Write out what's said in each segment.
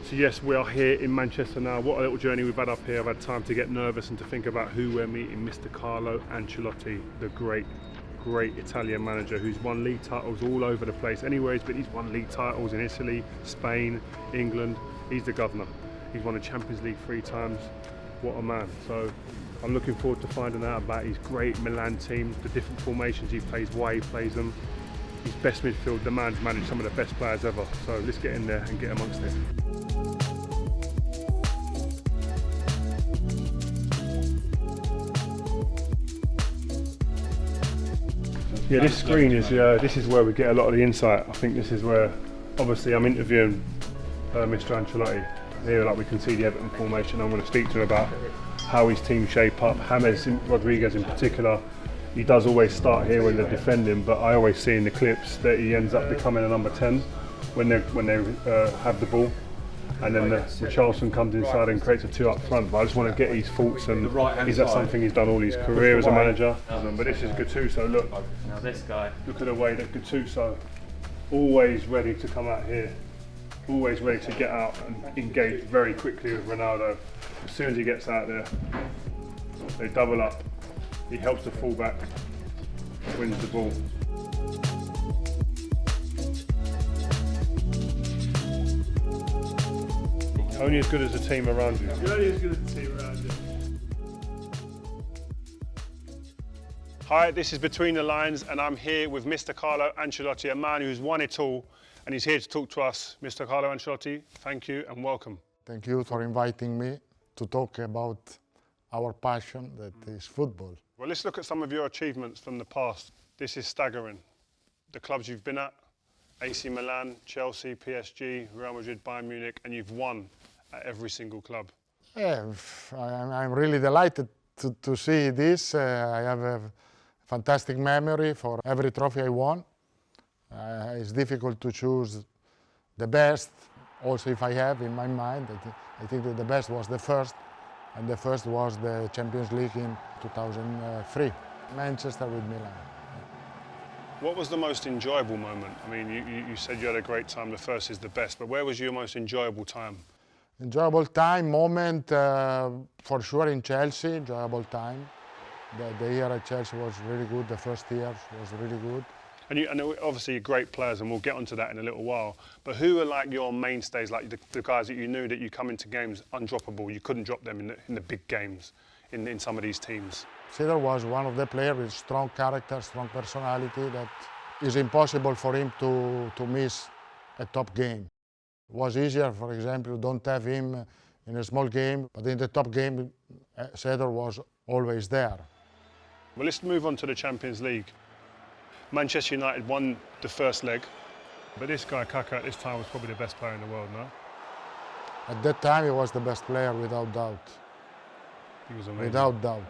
So yes, we are here in Manchester now. What a little journey we've had up here. I've had time to get nervous and to think about who we're meeting. Mr. Carlo Ancelotti, the great Italian manager who's won league titles all over the place. Anywhere he's been, he's won league titles in Italy, Spain, England. He's the governor. He's won the Champions League 3 times. What a man. So I'm looking forward to finding out about his great Milan team, the different formations he plays, why he plays them. His best midfield, the man's managed some of the best players ever. So let's get in there and get amongst it. Yeah, this screen is, this is where we get a lot of the insight. I think this is where, obviously I'm interviewing Mr. Ancelotti. Here, like we can see the Everton formation. I'm going to speak to him about how his team shape up. James Rodriguez in particular, he does always start here when they're defending, but I always see in the clips that he ends up becoming a number 10 when they have the ball. And then Richarlison comes inside and creates a 2 up front. But I just want to get his thoughts, and is that something he's done all his career as a manager? But this is Gattuso. Look, now this guy. Look at the way that Gattuso, always ready to come out here, always ready to get out and engage very quickly with Ronaldo. As soon as he gets out there, they double up. He helps the fullback, wins the ball. Only as good as the team around you. You're only as good as the team around you. Hi, this is Between the Lines, and I'm here with Mr. Carlo Ancelotti, a man who's won it all, and he's here to talk to us. Mr. Carlo Ancelotti, thank you and welcome. Thank you for inviting me to talk about our passion, that is football. Well, let's look at some of your achievements from the past. This is staggering. The clubs you've been at, AC Milan, Chelsea, PSG, Real Madrid, Bayern Munich, and you've won at every single club. Yeah, I'm really delighted to see this. I have a fantastic memory for every trophy I won. It's difficult to choose the best. Also, if I have in my mind, I think that the best was the first, and the first was the Champions League in 2003, Manchester with Milan. What was the most enjoyable moment? I mean, you said you had a great time, the first is the best, but where was your most enjoyable time? Enjoyable time, moment, for sure in Chelsea, enjoyable time. The year at Chelsea was really good, the first year was really good. And obviously you're great players, and we'll get onto that in a little while, but who are like your mainstays, like the guys that you knew that you come into games undroppable, you couldn't drop them in the big games, in some of these teams? Cedar was one of the players with strong character, strong personality, that is impossible for him to miss a top game. It was easier, for example, don't have him in a small game, but in the top game, Cedar was always there. Well, let's move on to the Champions League. Manchester United won the first leg, but this guy, Kaká, at this time was probably the best player in the world, no? At that time, he was the best player, without doubt. He was amazing. Without doubt.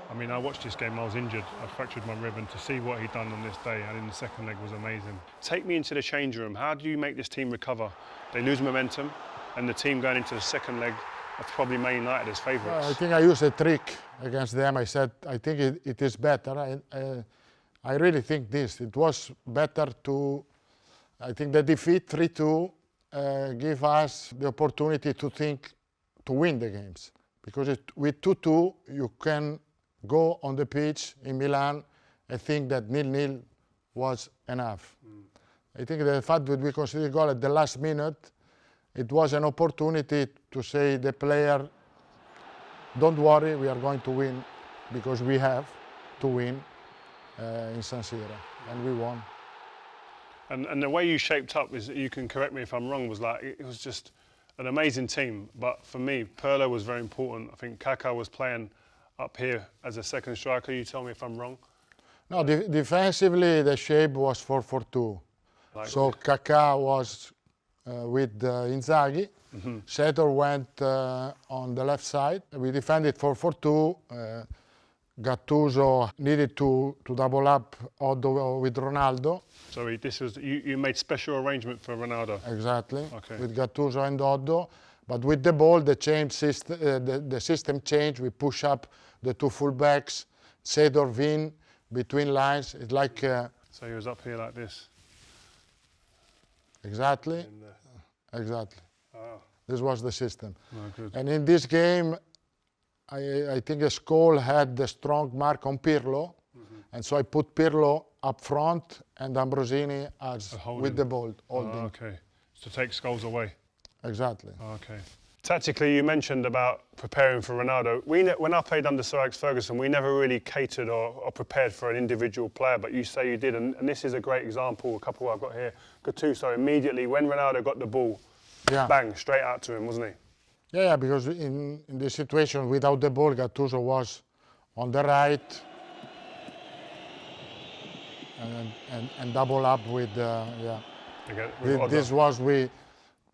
I mean, I watched this game, I was injured, I fractured my rib, and to see what he'd done on this day and in the second leg was amazing. Take me into the change room. How do you make this team recover? They lose momentum, and the team going into the second leg are probably Man United as favourites. I think I used a trick against them. I said, I think it is better. I really think this. It was better to, I think the defeat 3-2 give us the opportunity to think to win the games. Because with 2-2, you can go on the pitch in Milan and think that 0-0 was enough. I think the fact that we conceded a goal at the last minute, it was an opportunity to say the player, don't worry, we are going to win, because we have to win in San Siro, and we won. And the way you shaped up, is, you can correct me if I'm wrong, was like, it was just an amazing team. But for me, Pirlo was very important. I think Kaká was playing up here as a second striker. You tell me if I'm wrong. No, defensively the shape was 4-4-2. Like so Kaká was with Inzaghi. Setor went on the left side. We defended 4-4-2. Gattuso needed to double up Oddo with Ronaldo. So this was, you made special arrangement for Ronaldo? Exactly, okay. With Gattuso and Oddo. But with the ball, the system changed. We push up the two fullbacks, Cedor, Vin, between lines. It's like... so he was up here like this? Exactly, exactly. Wow. This was the system. Oh, good. And in this game, I think Scholl had the strong mark on Pirlo, and so I put Pirlo up front and Ambrosini as with the ball holding. Okay, so take Scholes away. Exactly. Okay. Tactically, you mentioned about preparing for Ronaldo. When I played under Sir Alex Ferguson, we never really catered or prepared for an individual player, but you say you did, and this is a great example, a couple I've got here. Gattuso, immediately, when Ronaldo got the ball, bang, straight out to him, wasn't he? Yeah, because in this situation, without the ball, Gattuso was on the right and double up with, This was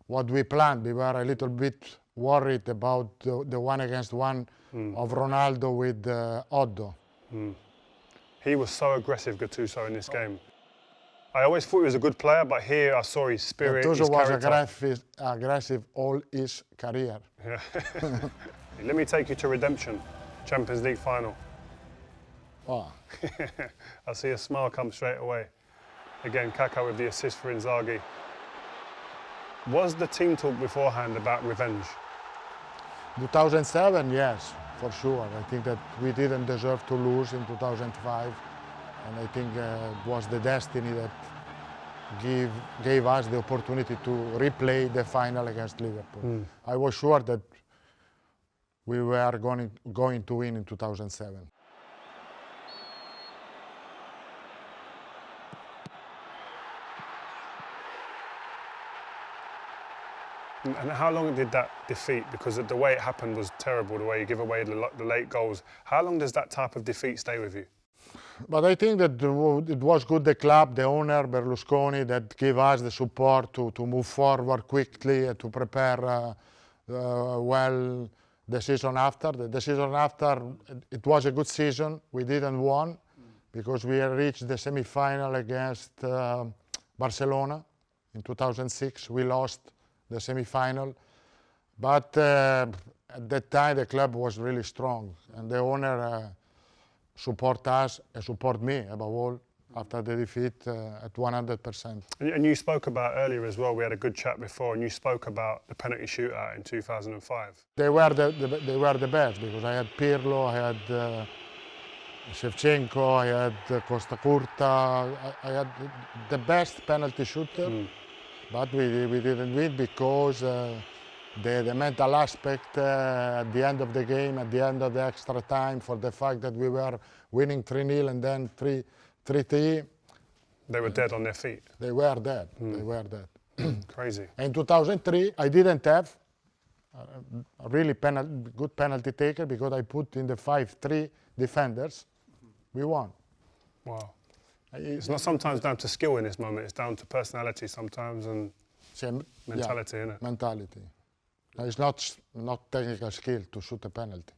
what we planned. We were a little bit worried about the one against one of Ronaldo with Oddo. He was so aggressive, Gattuso, in this game. I always thought he was a good player, but here I saw his spirit, Gattuso was aggressive all his career. Yeah. Let me take you to redemption, Champions League final. Oh. I see a smile come straight away. Again, Kaká with the assist for Inzaghi. Was the team talk beforehand about revenge? 2007, yes, for sure. I think that we didn't deserve to lose in 2005. And I think it was the destiny that gave us the opportunity to replay the final against Liverpool. I was sure that we were going to win in 2007. And how long did that defeat, because the way it happened was terrible, the way you give away the late goals, how long does that type of defeat stay with you? But I think that it was good, the club, the owner, Berlusconi, that gave us the support to move forward quickly, to prepare well the season after. The season after, it was a good season. We didn't win because we reached the semi-final against Barcelona in 2006. We lost the semi-final. But at that time, the club was really strong, and the owner support us and support me, above all, after the defeat at 100%. And you spoke about earlier as well, we had a good chat before, and you spoke about the penalty shootout in 2005. They were the best, because I had Pirlo, I had Shevchenko, I had Costa Curta, I had the best penalty shooter, but we didn't win because the mental aspect at the end of the game, at the end of the extra time, for the fact that we were winning 3-0 and then 3-3. They were dead on their feet. They were dead. They were dead. Crazy. In 2003, I didn't have a really good penalty taker because I put in the 5-3 defenders. We won. Wow. It's not sometimes down to skill in this moment, it's down to personality sometimes and mentality, isn't it? Mentality. It's not technical skill to shoot a penalty.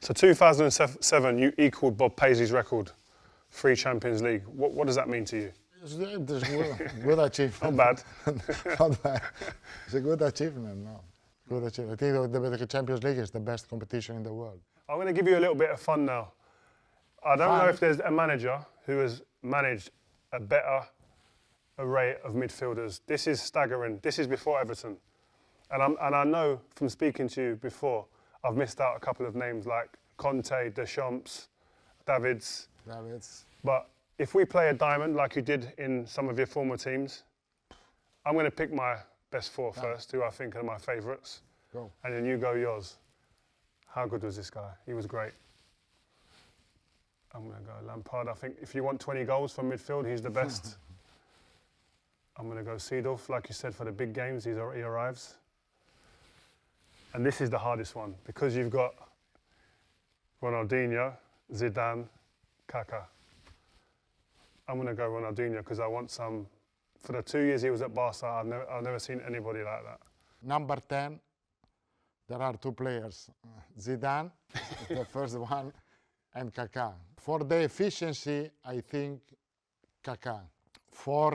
So 2007, you equalled Bob Paisley's record, 3 Champions League. What does that mean to you? It's a good achievement. Not bad. Not bad. It's a good achievement, no. Good achievement. I think the Champions League is the best competition in the world. I'm going to give you a little bit of fun now. I don't know if there's a manager who has managed a better array of midfielders. This is staggering. This is before Everton. And I know from speaking to you before, I've missed out a couple of names like Conte, Deschamps, Davids. But if we play a diamond like you did in some of your former teams, I'm going to pick my best 4 first, who I think are my favourites. Go. And then you go yours. How good was this guy? He was great. I'm going to go Lampard. I think if you want 20 goals from midfield, he's the best. I'm going to go Seedorf, like you said, for the big games, he arrives. And this is the hardest one, because you've got Ronaldinho, Zidane, Kaká. I'm going to go Ronaldinho because I want some. For the 2 years he was at Barca, I've never seen anybody like that. Number 10, there are 2 players. Zidane, the first one, and Kaká. For the efficiency, I think Kaká. For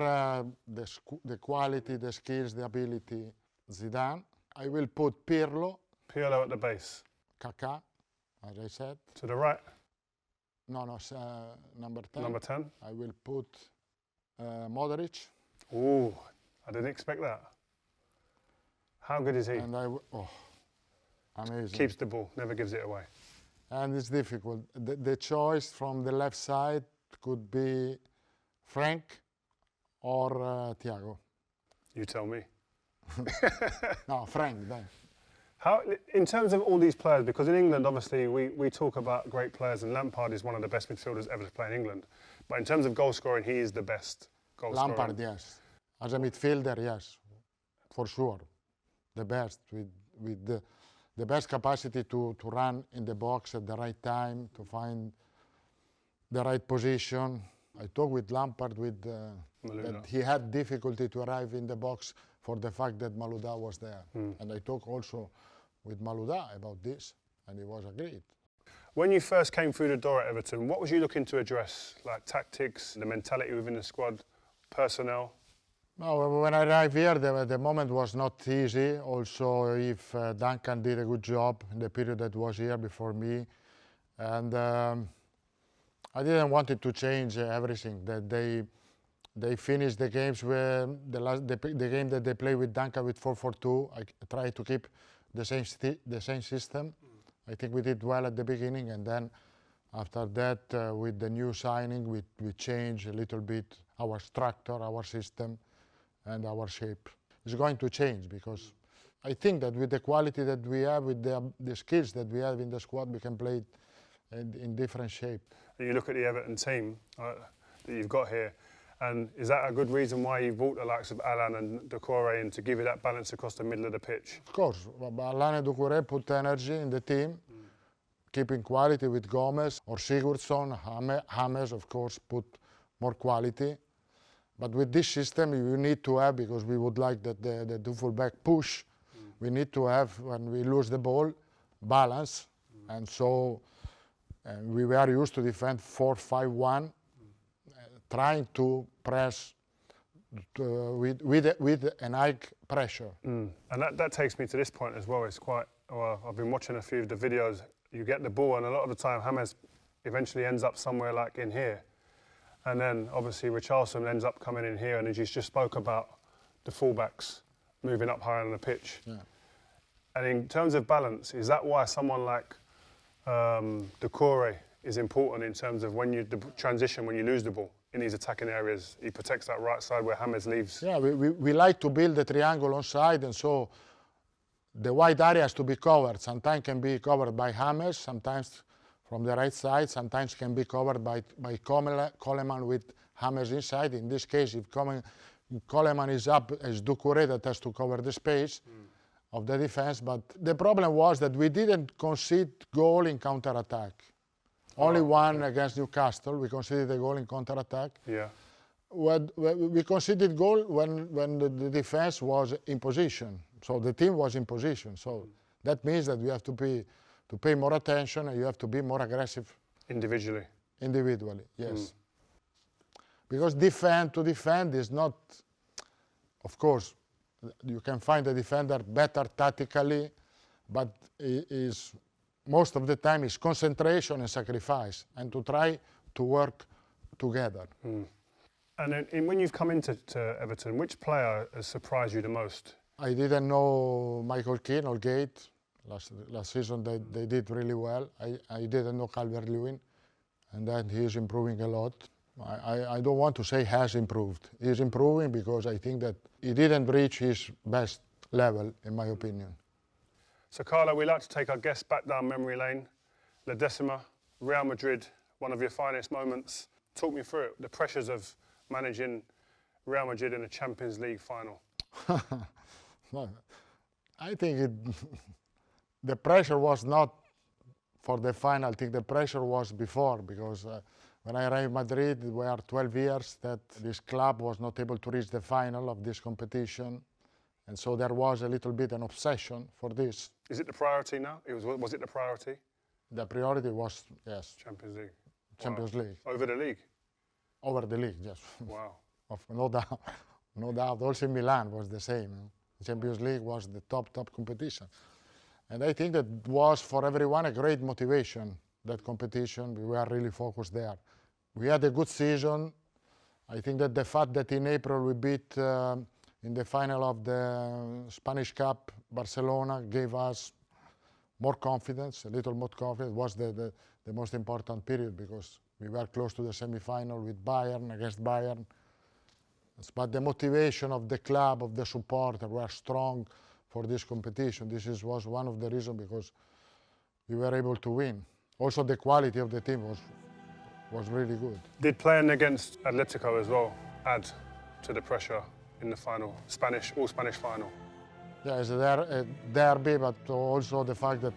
the quality, the skills, the ability, Zidane. I will put Pirlo. Pirlo at the base. Kaká, as I said. To the right? No, number 10. Number 10? I will put Modric. Ooh, I didn't expect that. How good is he? And amazing. Keeps the ball, never gives it away. And it's difficult. The choice from the left side could be Frank or Thiago. You tell me. No, Frank, then. How, in terms of all these players, because in England, obviously, we talk about great players, and Lampard is one of the best midfielders ever to play in England. But in terms of goal scoring, he is the best goal scorer. Lampard, yes. As a midfielder, yes, for sure. The best, with the best capacity to run in the box at the right time, to find the right position. I talked with Lampard that he had difficulty to arrive in the box for the fact that Malouda was there. And I talked also with Malouda about this, and he was agreed. When you first came through the door at Everton, what was you looking to address? Like tactics, the mentality within the squad, personnel? No, when I arrived here, the moment was not easy. Also, if Duncan did a good job in the period that was here before me, and I didn't want it to change everything. That they finished the games where the game that they played with Duncan with 4-4-2. I tried to keep the same system. I think we did well at the beginning, and then after that, with the new signing, we changed a little bit our structure, our system, and our shape. It's going to change because I think that with the quality that we have, with the skills that we have in the squad, we can play in different shape. And you look at the Everton team that you've got here, and is that a good reason why you brought the likes of Alan and Doucouré in to give you that balance across the middle of the pitch? Of course, Alan and Doucouré put energy in the team, keeping quality with Gomez or Sigurdsson. James, of course, put more quality. But with this system, you need to have, because we would like that the two full-back push, we need to have, when we lose the ball, balance. And so we were used to defend 4-5-1, trying to press with an high pressure. And that takes me to this point as well. It's quite, well, I've been watching a few of the videos. You get the ball, and a lot of the time, James eventually ends up somewhere like in here. And then obviously Richarlison ends up coming in here, and as you just spoke about the fullbacks moving up higher on the pitch. Yeah. And in terms of balance, is that why someone like Doucouré is important in terms of when you transition, when you lose the ball in these attacking areas? He protects that right side where James leaves. Yeah, we like to build a triangle on side, and so the wide area has to be covered. Sometimes can be covered by James, sometimes from the right side, sometimes can be covered by Coleman with James inside. In this case, if Coleman is up, it's Doucouré that has to cover the space of the defense. But the problem was that we didn't concede goal in counter-attack. Only one against Newcastle, we conceded a goal in counter-attack. Yeah. We conceded goal when the defense was in position. So the team was in position. So that means that we have to pay more attention, and you have to be more aggressive. Individually, yes. Because to defend is not, of course, you can find a defender better tactically, but most of the time is concentration and sacrifice, and to try to work together. And then when you've come into Everton, which player has surprised you the most? I didn't know Michael Keane or Gate. Last season they did really well. I didn't know Calvert-Lewin, and then he's improving a lot. I don't want to say has improved. He's improving because I think that he didn't reach his best level, in my opinion. So Carlo, we like to take our guests back down memory lane. La Decima, Real Madrid, one of your finest moments. Talk me through it, the pressures of managing Real Madrid in a Champions League final. I think the pressure was not for the final. I think the pressure was before, because when I arrived in Madrid, it were 12 years that this club was not able to reach the final of this competition. And so there was a little bit an obsession for this. Is it the priority now? Was it the priority? The priority was, yes. Champions League. Champions League. Over the league? Over the league, yes. Wow. No doubt. No doubt. Also Milan was the same. Champions League was the top competition. And I think that was for everyone a great motivation, that competition. We were really focused there. We had a good season. I think that the fact that in April we beat in the final of the Spanish Cup, Barcelona gave us more confidence, a little more confidence. It was the most important period because we were close to the semi-final with Bayern, against Bayern. But the motivation of the club, of the supporters were strong for this competition. Was one of the reasons because we were able to win. Also the quality of the team was really good. Did playing against Atletico as well add to the pressure in the final, all Spanish final? Yeah, it's a derby, but also the fact that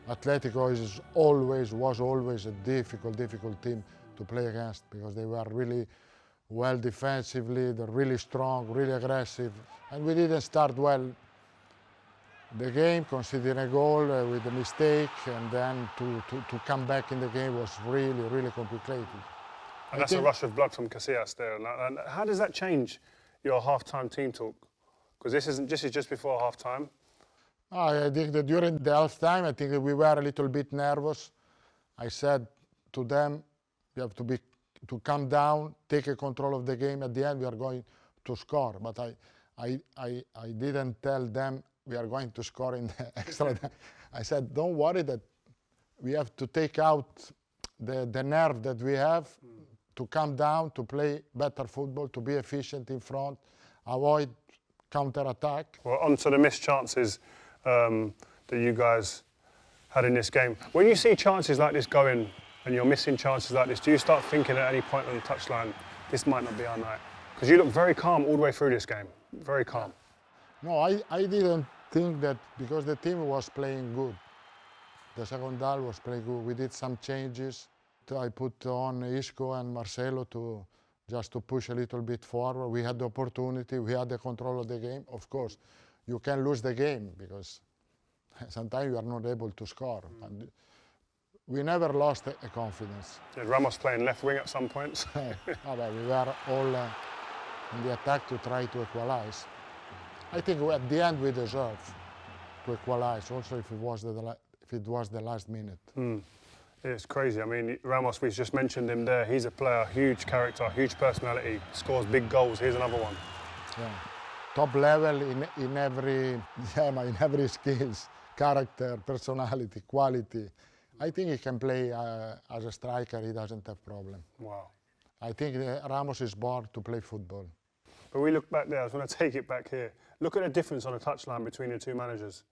Atletico was always a difficult team to play against because they were really well defensively, they're really strong, really aggressive, and we didn't start well the game, conceding a goal with a mistake, and then to come back in the game was really complicated. And that's a rush of blood from Casillas there. And how does that change your half-time team talk? Because this is just before half-time. I think that during the half-time, I think that we were a little bit nervous. I said to them, you have to calm down, take a control of the game. At the end, we are going to score. But I didn't tell them we are going to score in the extra time. I said, don't worry that we have to take out the nerve that we have to calm down, to play better football, to be efficient in front, avoid counter-attack. Well, on to the missed chances that you guys had in this game. When you see chances like this going and you're missing chances like this, do you start thinking at any point on the touchline, this might not be our night? Because you look very calm all the way through this game, very calm. No, I didn't think that because the team was playing good. The second half was playing good. We did some changes. I put on Isco and Marcelo just to push a little bit forward. We had the opportunity, we had the control of the game. Of course, you can lose the game because sometimes you are not able to score. And we never lost a confidence. Did Ramos playing left wing at some points? No, but we were all in the attack to try to equalize. I think at the end we deserved to equalize, also if it was the last minute. It's crazy. I mean, Ramos, we just mentioned him there. He's a player, huge character, huge personality, scores big goals. Here's another one. Yeah. Top level in every skills, character, personality, quality. I think he can play as a striker. He doesn't have problem. Wow. I think Ramos is born to play football. But we look back there. I just want to take it back here. Look at the difference on the touchline between the two managers.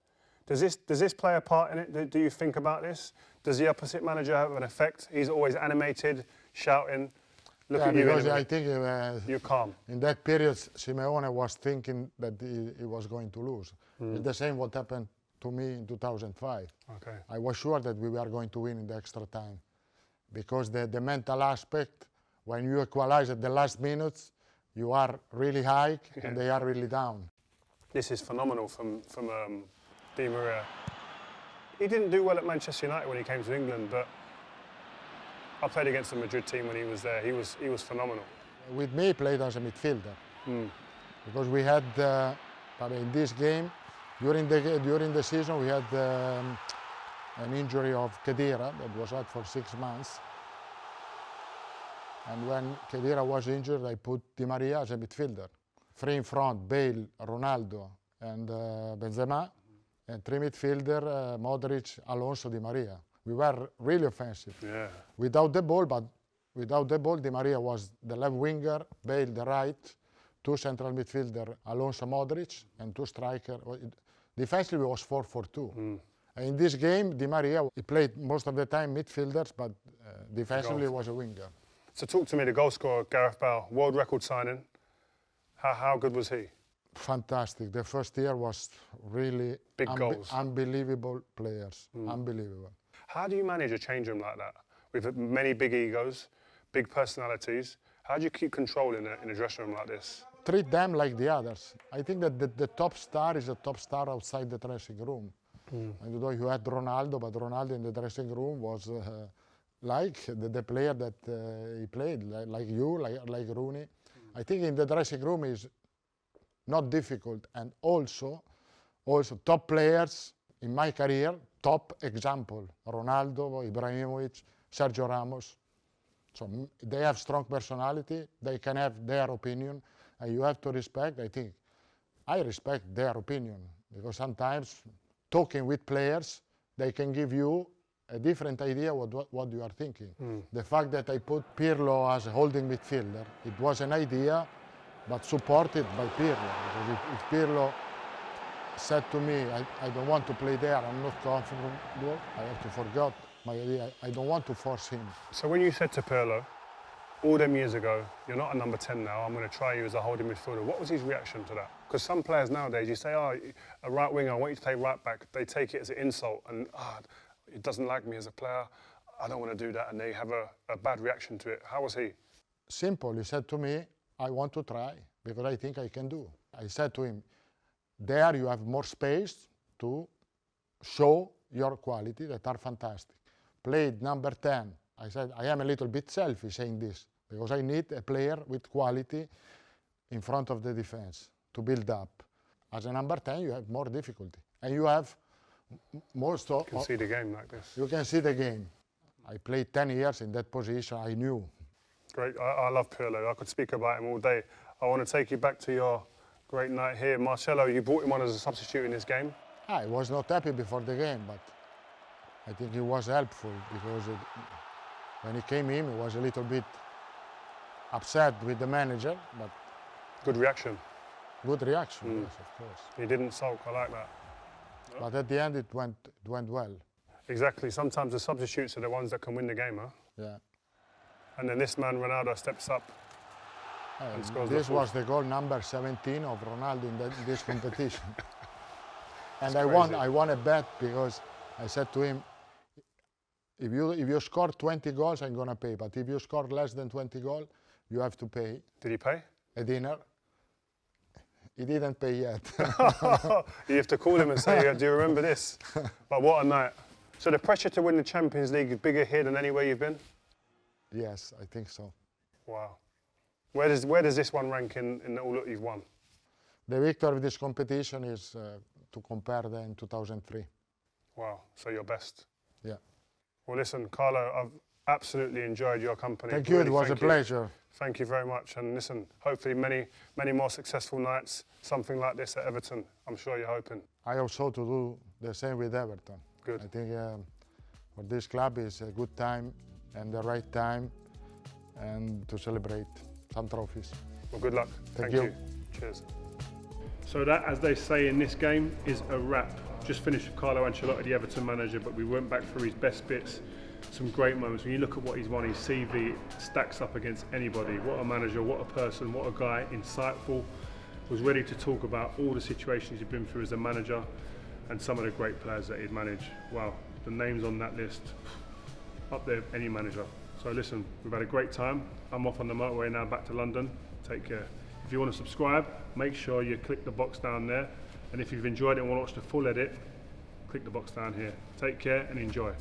Does this play a part in it? Do you think about this? Does the opposite manager have an effect? He's always animated, shouting. Look at you. Because I think you're calm. In that period, Simeone was thinking that he was going to lose. It's the same what happened to me in 2005. Okay. I was sure that we were going to win in the extra time, because the mental aspect, when you equalize at the last minutes, you are really high and they are really down. This is phenomenal from Di Maria. He didn't do well at Manchester United when he came to England, but I played against the Madrid team when he was there. He was phenomenal. With me, he played as a midfielder, because we had, in this game, during the season, we had an injury of Khedira that was out for 6 months. And when Khedira was injured, I put Di Maria as a midfielder. 3 in front, Bale, Ronaldo, and Benzema. And 3 midfielder, Modric, Alonso, Di Maria. We were really offensive. Yeah. Without the ball, Di Maria was the left winger, Bale the right, 2 central midfielder, Alonso, Modric, and 2 striker. Defensively, it was 4-4-2. In this game, Di Maria, he played most of the time midfielders, but defensively was a winger. So talk to me, the goal scorer, Gareth Bale, world record signing. How good was he? Fantastic. The first year was really big goals. Unbelievable players, unbelievable. How do you manage a change room like that? With many big egos, big personalities. How do you keep control in a dressing room like this? Treat them like the others. I think that the top star is a top star outside the dressing room. And you had Ronaldo, but Ronaldo in the dressing room was like the player that he played, like you, like Rooney. I think in the dressing room is not difficult, and also top players in my career, top example, Ronaldo, Ibrahimovic, Sergio Ramos. So they have strong personality, they can have their opinion, and you have to respect. I think I respect their opinion, because sometimes talking with players, they can give you a different idea what you are thinking. The fact that I put Pirlo as a holding midfielder, it was an idea, but supported by Pirlo. Because if Pirlo said to me, I don't want to play there, I'm not comfortable, I have to forget my idea. I don't want to force him. So when you said to Pirlo, all them years ago, you're not a number 10 now, I'm going to try you as a holding midfielder, what was his reaction to that? Because some players nowadays, you say, oh, a right winger, I want you to play right back, they take it as an insult, and he doesn't like me as a player, I don't want to do that, and they have a bad reaction to it. How was he? Simple, he said to me, I want to try, because I think I can do. I said to him, there you have more space to show your quality that are fantastic. Played number 10. I said, I am a little bit selfish saying this, because I need a player with quality in front of the defense to build up. As a number 10, you have more difficulty. And you have most of... You can see the game like this. You can see the game. I played 10 years in that position, I knew. Great, I love Pirlo. I could speak about him all day. I want to take you back to your great night here. Marcelo, you brought him on as a substitute in this game. I was not happy before the game, but I think he was helpful, because when he came in, he was a little bit upset with the manager, but... Good reaction. Good reaction, yes, of course. He didn't sulk, I like that. But at the end, it went well. Exactly, sometimes the substitutes are the ones that can win the game, huh? Yeah. And then this man, Ronaldo, steps up and scores This the was the goal number 17 of Ronaldo in this competition. And It's I won a bet, because I said to him, if you score 20 goals, I'm going to pay. But if you score less than 20 goals, you have to pay. Did he pay? A dinner. He didn't pay yet. You have to call him and say, do you remember this? But what a night. So the pressure to win the Champions League is bigger here than anywhere you've been? Yes, I think so. Wow. Where does this one rank in all that you've won? The victor of this competition is to compare them in 2003. Wow, so your best. Yeah. Well, listen, Carlo, I've absolutely enjoyed your company. Thank you, it was a pleasure. Thank you very much. And listen, hopefully many more successful nights, something like this at Everton. I'm sure you're hoping. I hope so to do the same with Everton. Good. I think for this club is a good time and the right time, and to celebrate some trophies. Well, good luck. Thank you. Cheers. So that, as they say in this game, is a wrap. Just finished with Carlo Ancelotti, the Everton manager, but we went back through his best bits. Some great moments. When you look at what he's won, his CV stacks up against anybody. What a manager, what a person, what a guy, insightful, was ready to talk about all the situations he'd been through as a manager and some of the great players that he'd managed. Wow, the names on that list, up there, any manager. So listen, we've had a great time. I'm off on the motorway now back to London. Take care. If you want to subscribe, make sure you click the box down there. And if you've enjoyed it and want to watch the full edit, click the box down here. Take care and enjoy.